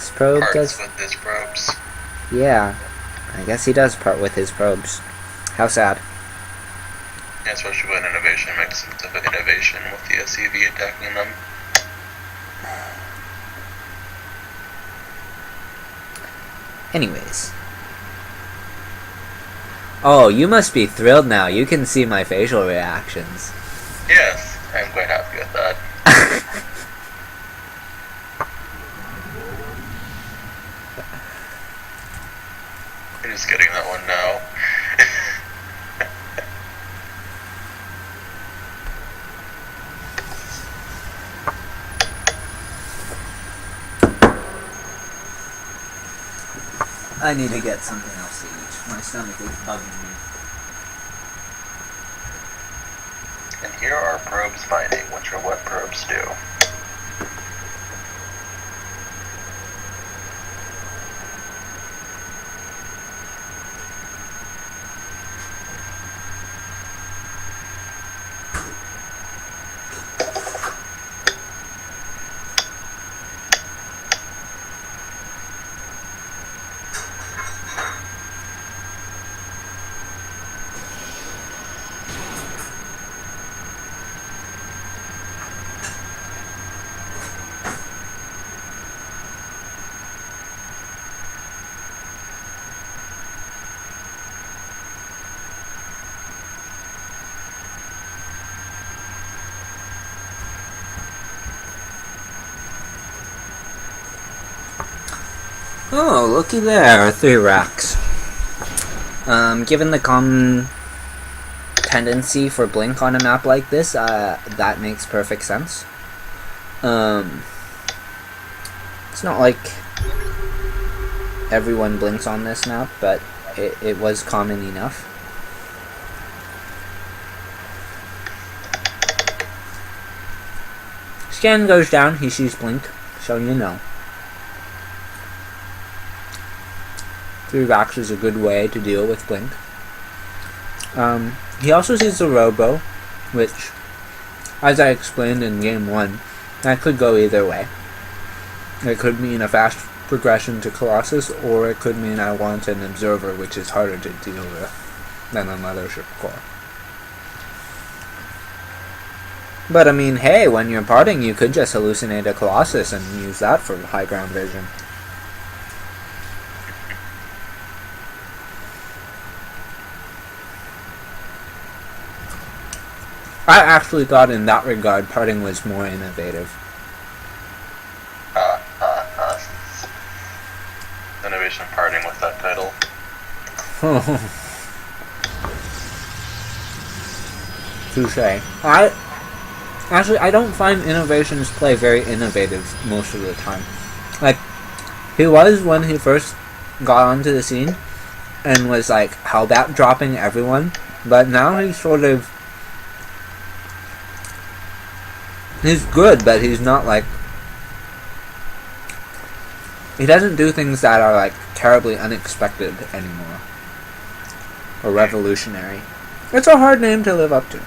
Blink's probe does... Parts with his probes. Yeah, I guess he does part with his probes. How sad. Yeah, especially when innovation makes sense of innovation with the SCV attacking them. Anyways. Oh, you must be thrilled now. You can see my facial reactions. Yes, I'm quite happy with that. I'm just getting that one now. I need to get something else to eat. My stomach is bugging me. And here are probes finding, which are what probes do. Oh, looky there, 3 racks. Given the common tendency for Blink on a map like this, that makes perfect sense. It's not like everyone blinks on this map, but it was common enough. Scan goes down, he sees Blink, so you know. 3 racks is a good way to deal with Blink. He also sees the Robo, which, as I explained in game 1, that could go either way. It could mean a fast progression to Colossus, or it could mean I want an Observer, which is harder to deal with than a Mothership Core. But I mean, hey, when you're parting, you could just hallucinate a Colossus and use that for high ground vision. I actually thought in that regard parting was more innovative. Innovation parting with that title. Touché. I don't find Innovation's play very innovative most of the time. Like, he was when he first got onto the scene and was like hellbat dropping everyone, but now he's sort of... He's good, but he's not like... He doesn't do things that are like terribly unexpected anymore. Or revolutionary. It's a hard name to live up to.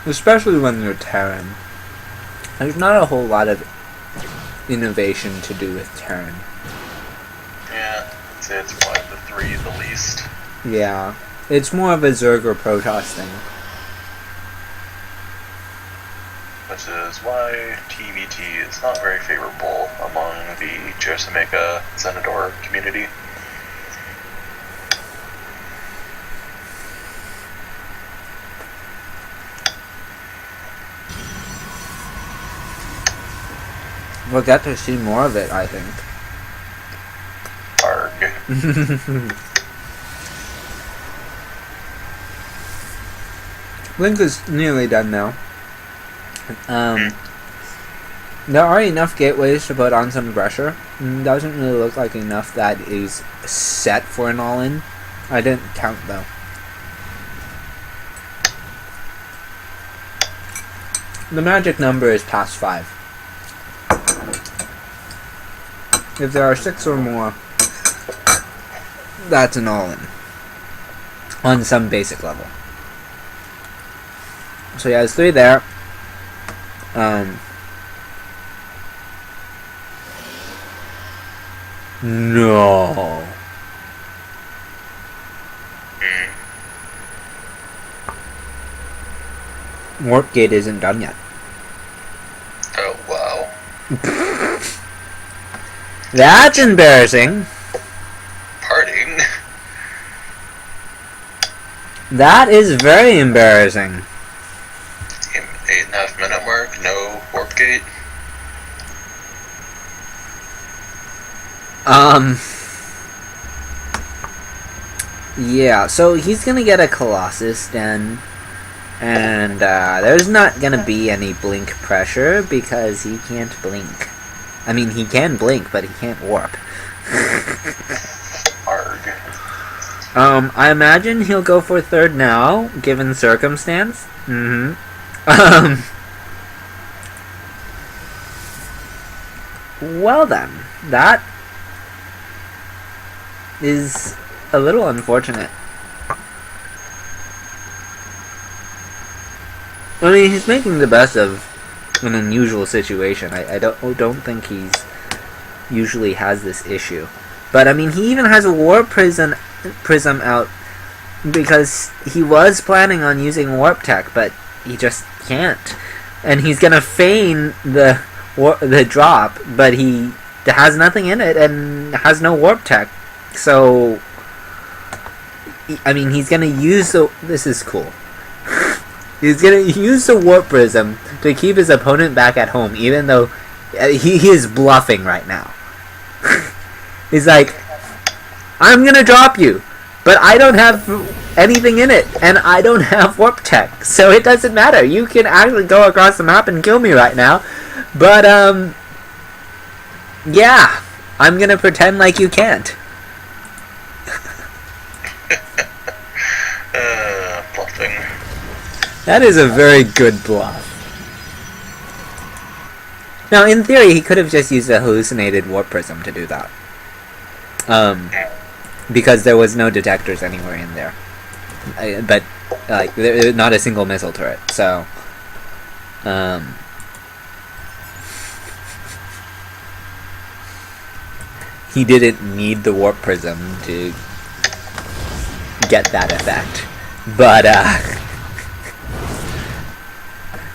Especially when you're Terran. There's not a whole lot of innovation to do with Terran. Yeah, I'd say it's one of the 3 the least. Yeah. It's more of a Zerg or Protoss thing. Which is why TVT is not very favorable among the Josameka Zenador community. We'll get to see more of it, I think. Arg. Link is nearly done now. There are enough gateways to put on some pressure. Doesn't really look like enough that is set for an all-in. I didn't count though. The magic number is past 5. If there are 6 or more, that's an all-in on some basic level. So he has 3 there. No. Warp gate isn't done yet. Oh, wow. That's embarrassing. Parting. That is very embarrassing. 8.5 minute mark, no warp gate. Yeah, so he's gonna get a Colossus then. And there's not gonna be any blink pressure because he can't blink. I mean, he can blink, but he can't warp. Arg. I imagine he'll go for 3rd now, given circumstance. Well then, that is a little unfortunate. I mean, he's making the best of an unusual situation. I don't think he's usually has this issue. But I mean, he even has a warp prism out because he was planning on using warp tech, but he just can't. And he's gonna feign the drop, but he has nothing in it and has no warp tech. So I mean, he's gonna use the. This is cool. He's gonna use the warp prism to keep his opponent back at home, even though he is bluffing right now. He's like, I'm gonna drop you, but I don't have anything in it, and I don't have warp tech, so it doesn't matter. You can actually go across the map and kill me right now, but yeah, I'm gonna pretend like you can't. Bluffing. That is a very good bluff. Now, in theory, he could have just used a hallucinated warp prism to do that. Because there was no detectors anywhere in there. But, like, not a single missile turret, so... he didn't need the warp prism to get that effect. But,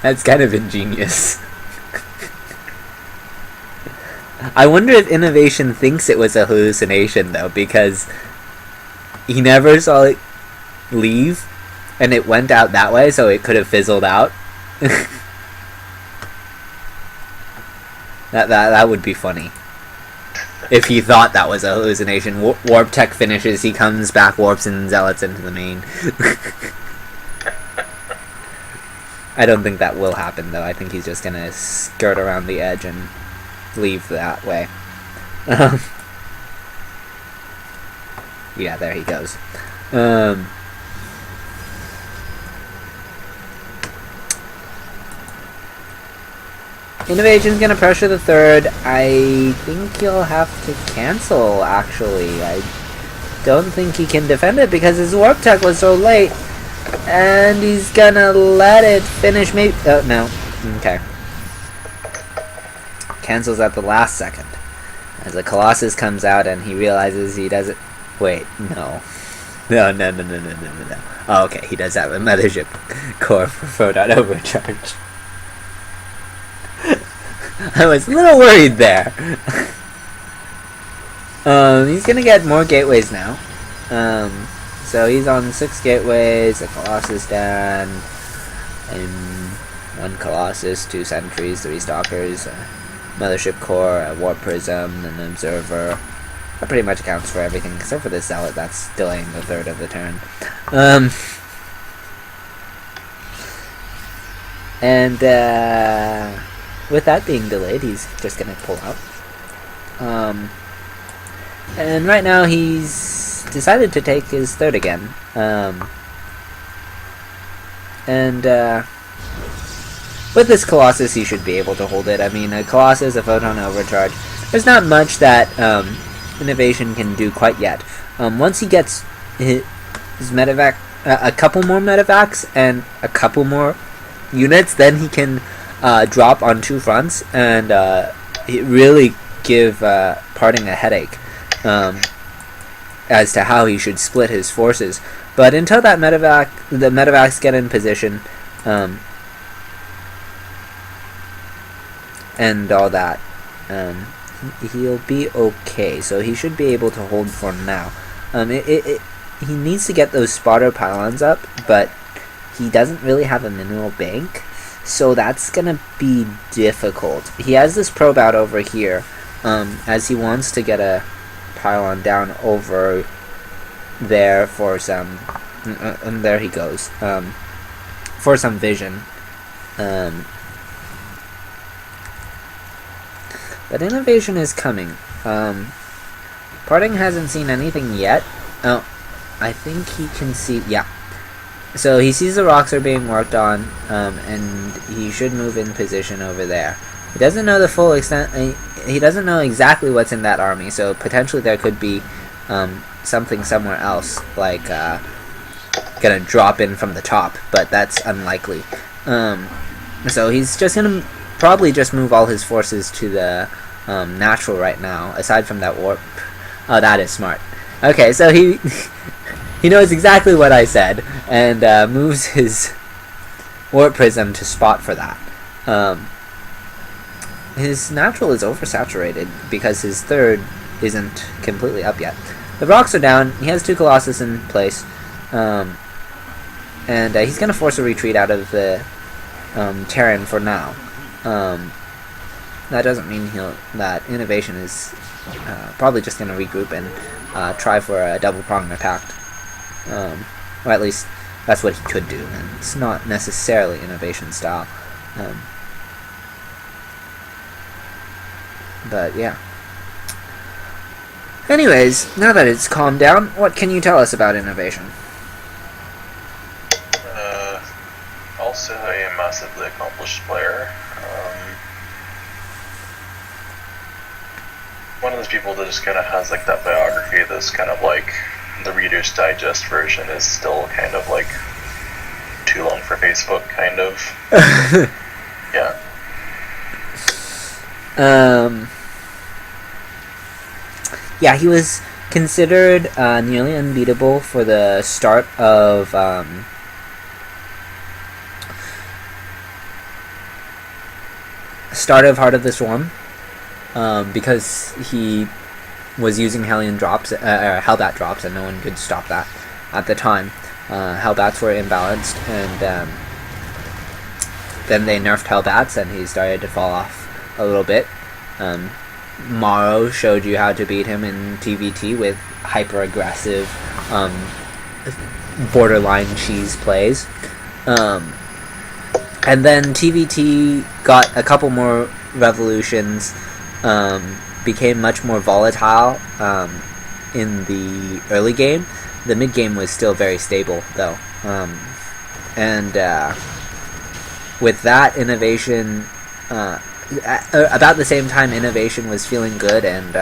that's kind of ingenious. I wonder if Innovation thinks it was a hallucination, though, because he never saw it leave, and it went out that way, so it could have fizzled out. That would be funny. If he thought that was a hallucination. Warp tech finishes, he comes back, warps, and zealots into the main. I don't think that will happen, though. I think he's just gonna skirt around the edge and leave that way. Yeah, there he goes. Innovation's gonna pressure the 3rd. I think he'll have to cancel, actually. I don't think he can defend it because his warp tech was so late. And he's gonna let it finish, maybe. Oh, no. Okay. Cancels at the last second. As the Colossus comes out and he realizes he doesn't. Wait, no. No. Oh, okay, he does have a mothership core for photon overcharge. I was a little worried there. He's gonna get more gateways now. So he's on 6 gateways, a Colossus down, and 1 Colossus, 2 sentries, 3 stalkers, a mothership core, a warp prism, an observer. That pretty much accounts for everything, except for the zealot that's delaying the 3rd of the turn. And with that being delayed, he's just gonna pull out. And right now he's decided to take his 3rd again. With this Colossus, he should be able to hold it. I mean, a Colossus, a photon overcharge. There's not much that Innovation can do quite yet. Once he gets his medevac, a couple more medevacs and a couple more units, then he can drop on two fronts and really give Parting a headache as to how he should split his forces. But until the medevacs get in position, and all that, he'll be okay. So he should be able to hold for now. He needs to get those spotter pylons up, but he doesn't really have a mineral bank, so that's gonna be difficult. He has this probe out over here, as he wants to get a pylon down over there for some, and there he goes, for some vision. But innovation is coming. Parting hasn't seen anything yet. Oh, I think he can see, yeah. So he sees the rocks are being worked on, and he should move in position over there. He doesn't know the full extent, he doesn't know exactly what's in that army, so potentially there could be something somewhere else, like gonna drop in from the top, but that's unlikely. So he's just gonna probably just move all his forces to the natural right now, aside from that warp. Oh, that is smart. Okay, so he he knows exactly what I said, and moves his warp prism to spot for that. His natural is oversaturated because his third isn't completely up yet. The rocks are down, he has two Colossus in place, and he's going to force a retreat out of the Terran for now. That doesn't mean that innovation is probably just going to regroup and try for a double-pronged attack. Or at least that's what he could do, and it's not necessarily innovation style. But yeah. Anyways, now that it's calmed down, what can you tell us about innovation? Also a massively accomplished player. One of those people that just kind of has like that biography that's kind of like the Reader's Digest version is still kind of like too long for Facebook, kind of. Yeah. Yeah, he was considered nearly unbeatable for the start of Heart of the Swarm, because he was using Hellion drops, Hellbat drops, and no one could stop that at the time. Hellbats were imbalanced, and then they nerfed Hellbats, and he started to fall off a little bit. Morrow showed you how to beat him in TVT with hyper-aggressive, borderline cheese plays. And then TVT got a couple more revolutions, became much more volatile in the early game. The mid game was still very stable, though. And with that, innovation, about the same time innovation was feeling good and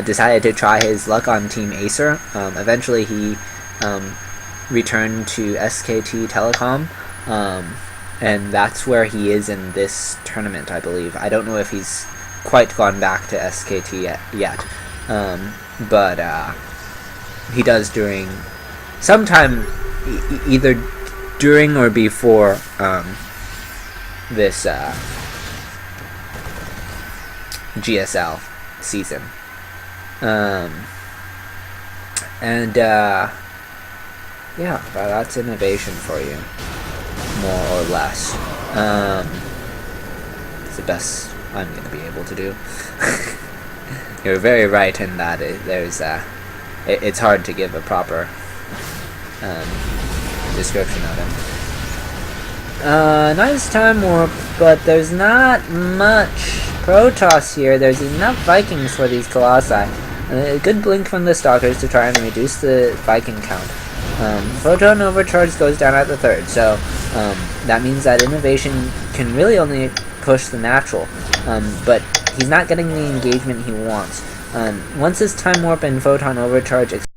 decided to try his luck on Team Acer. Eventually he returned to SKT Telecom, and that's where he is in this tournament, I believe. I don't know if he's quite gone back to SKT yet, but he does during sometime either during or before this GSL season. Yeah, that's innovation for you, more or less. It's the best I'm going to be able to do. You're very right in that it's hard to give a proper description of him. Nice time warp, but there's not much Protoss here. There's enough Vikings for these Colossi. A good blink from the Stalkers to try and reduce the Viking count. Photon Overcharge goes down at the third, so that means that innovation can really only push the natural, but he's not getting the engagement he wants. Once his time warp and photon overcharge